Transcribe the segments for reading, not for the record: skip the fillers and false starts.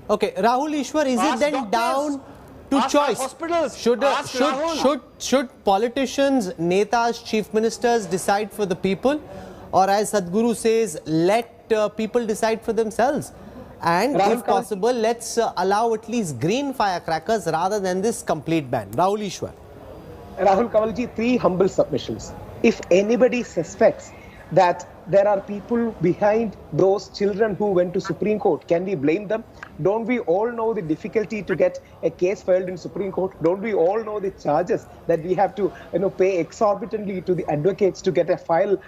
Okay, Rahul Ishwar, is it then doctors, down to choice? Hospitals, Should politicians, netas, chief ministers decide for the people, or as Sadhguru says, let people decide for themselves? And Rahul, if possible, let's allow at least green firecrackers rather than this complete ban. Rahul Ishwar. Rahul Kanwalji, three humble submissions. If anybody suspects that there are people behind those children who went to Supreme Court, can we blame them? Don't we all know the difficulty to get a case filed in Supreme Court? Don't we all know the charges that we have to pay exorbitantly to the advocates to get a file,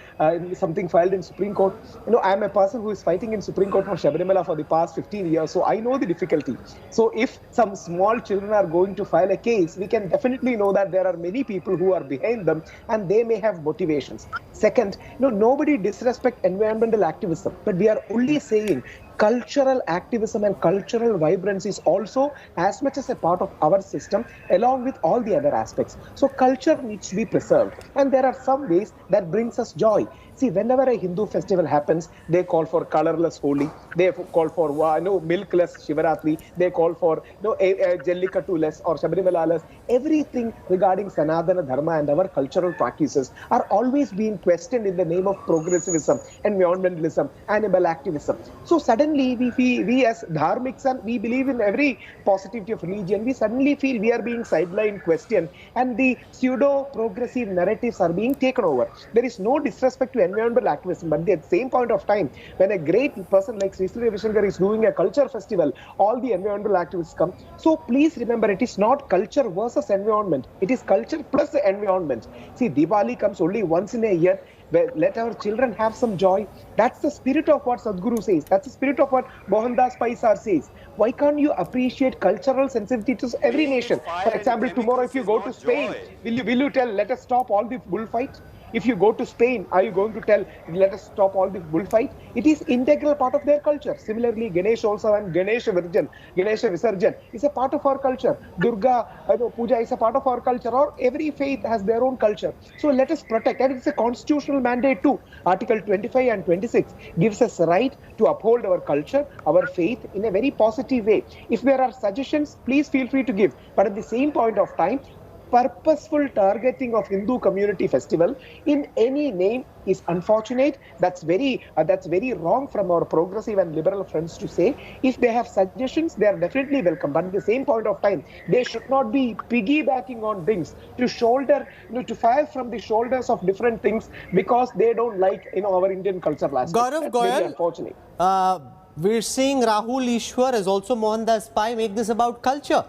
something filed in Supreme Court? I'm a person who is fighting in Supreme Court for Sabarimala for the past 15 years, so I know the difficulty. So if some small children are going to file a case, we can definitely know that there are many people who are behind them and they may have motivations. Second, nobody disrespect environmental activism, but we are only saying cultural activism and cultural vibrance is also as much as a part of our system along with all the other aspects. So culture needs to be preserved, and there are some ways that brings us joy. See, whenever a Hindu festival happens, they call for colorless Holi, they call for milkless Shivaratri, they call for Jallikattu-less or Sabarimala-less. Everything regarding Sanatana Dharma and our cultural practices are always being questioned in the name of progressivism, environmentalism, animal activism. So suddenly we as dharmics, and we believe in every positivity of religion, we suddenly feel we are being sidelined, questioned, and the pseudo-progressive narratives are being taken over. There is no disrespect to environmental activism, but at the same point of time, when a great person like Sri Sri Ravi Shankar is doing a culture festival, all the environmental activists come. So please remember, it is not culture versus environment. It is culture plus the environment. See, Diwali comes only once in a year. Let our children have some joy. That's the spirit of what Sadhguru says. That's the spirit of what Mohandas Paisar says. Why can't you appreciate cultural sensitivities of every nation? For example, tomorrow if you go to Spain, will you tell, let us stop all the bullfights? If you go to Spain, are you going to tell, let us stop all the bullfight? It is integral part of their culture. Similarly, Ganesh also and Ganesha Visarjan is a part of our culture. Durga Puja is a part of our culture, or every faith has their own culture. So let us protect, and it's a constitutional mandate too. Article 25 and 26 gives us a right to uphold our culture, our faith in a very positive way. If there are suggestions, please feel free to give. But at the same point of time, purposeful targeting of Hindu community festival in any name is unfortunate. That's very wrong from our progressive and liberal friends to say. If they have suggestions, they are definitely welcome. But at the same point of time, they should not be piggybacking on things to fire from the shoulders of different things because they don't like our Indian culture last. Gaurav Goyal, unfortunate. We're seeing Rahul Ishwar as also Mohandas Pai make this about culture.